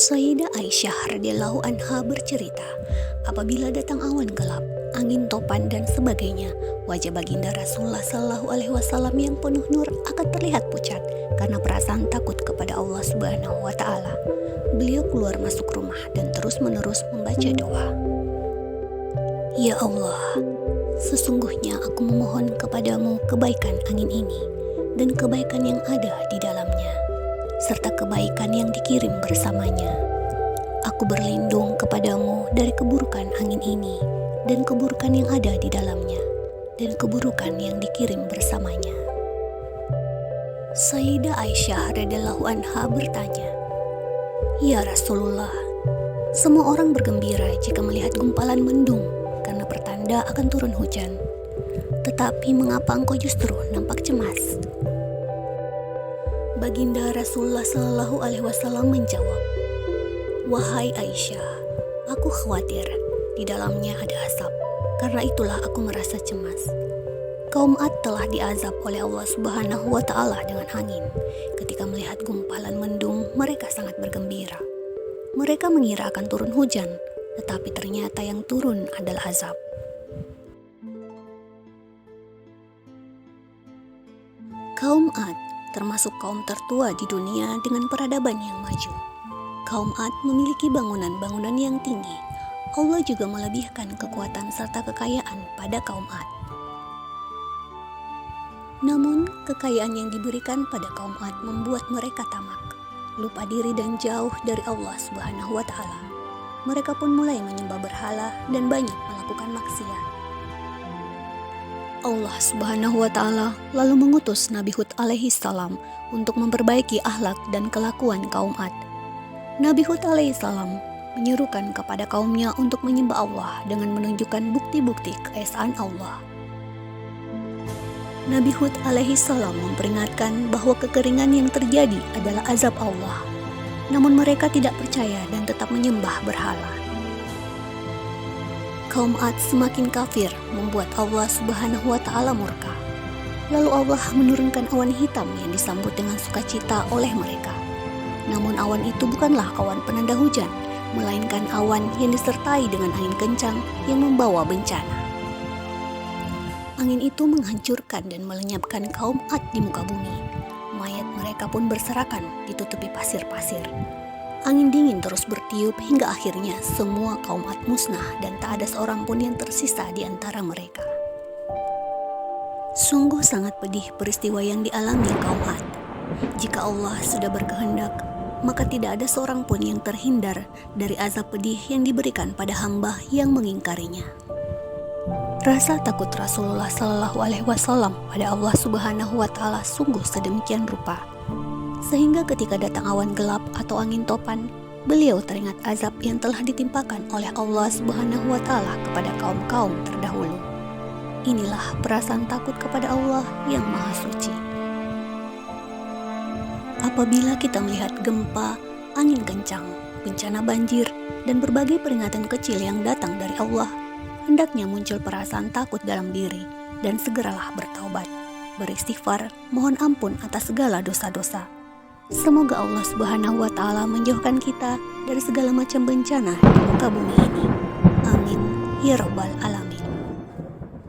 Sayyidah Aisyah radhiyallahu anha bercerita, apabila datang awan gelap, angin topan dan sebagainya, wajah baginda Rasulullah Shallallahu Alaihi Wasallam yang penuh nur akan terlihat pucat karena perasaan takut kepada Allah Subhanahu Wa Taala. Beliau keluar masuk rumah dan terus-menerus membaca doa. Ya Allah, sesungguhnya aku memohon kepadamu kebaikan angin ini dan kebaikan yang ada di dalamnya, serta kebaikan yang dikirim bersamanya. Aku berlindung kepadamu dari keburukan angin ini dan keburukan yang ada di dalamnya dan keburukan yang dikirim bersamanya. Sayyidah Aisyah radhiyallahu anha bertanya, Ya Rasulullah, semua orang bergembira jika melihat gumpalan mendung karena pertanda akan turun hujan. Tetapi mengapa engkau justru nampak cemas? Baginda Rasulullah Shallallahu Alaihi Wasallam menjawab, Wahai Aisyah, aku khawatir di dalamnya ada asap, karena itulah aku merasa cemas. Kaum Ad telah diazab oleh Allah Subhanahu Wa Taala dengan angin. Ketika melihat gumpalan mendung, mereka sangat bergembira. Mereka mengira akan turun hujan, tetapi ternyata yang turun adalah azab. Kaum Ad termasuk kaum tertua di dunia dengan peradaban yang maju. Kaum Ad memiliki bangunan-bangunan yang tinggi. Allah juga melebihkan kekuatan serta kekayaan pada kaum Ad. Namun, kekayaan yang diberikan pada kaum Ad membuat mereka tamak, lupa diri dan jauh dari Allah Subhanahu wa Ta'ala. Mereka pun mulai menyembah berhala dan banyak melakukan maksiat. Allah Subhanahu wa Ta'ala lalu mengutus Nabi Hud alaihi salam untuk memperbaiki akhlak dan kelakuan kaum Ad. Nabi Hud alaihi salam menyerukan kepada kaumnya untuk menyembah Allah dengan menunjukkan bukti-bukti keesaan Allah. Nabi Hud alaihi salam memperingatkan bahwa kekeringan yang terjadi adalah azab Allah. Namun mereka tidak percaya dan tetap menyembah berhala. Kaum Ad semakin kafir membuat Allah Subhanahu wa Ta'ala murka. Lalu Allah menurunkan awan hitam yang disambut dengan sukacita oleh mereka. Namun awan itu bukanlah awan penanda hujan, melainkan awan yang disertai dengan angin kencang yang membawa bencana. Angin itu menghancurkan dan melenyapkan kaum Ad di muka bumi. Mayat mereka pun berserakan ditutupi pasir-pasir. Angin dingin terus bertiup hingga akhirnya semua kaum Ad musnah dan tak ada seorang pun yang tersisa di antara mereka. Sungguh sangat pedih peristiwa yang dialami kaum Ad. Jika Allah sudah berkehendak, maka tidak ada seorang pun yang terhindar dari azab pedih yang diberikan pada hamba yang mengingkarinya. Rasa takut Rasulullah Shallallahu Alaihi Wasallam pada Allah Subhanahu Wa Taala sungguh sedemikian rupa, sehingga ketika datang awan gelap atau angin topan, beliau teringat azab yang telah ditimpakan oleh Allah Subhanahu wa Ta'ala kepada kaum-kaum terdahulu. Inilah perasaan takut kepada Allah yang Maha Suci. Apabila kita melihat gempa, angin kencang, bencana banjir, dan berbagai peringatan kecil yang datang dari Allah, hendaknya muncul perasaan takut dalam diri dan segeralah bertaubat, beristighfar, mohon ampun atas segala dosa-dosa. Semoga Allah Subhanahu wa Ta'ala menjauhkan kita dari segala macam bencana di muka bumi ini. Amin ya Rabbal Alamin.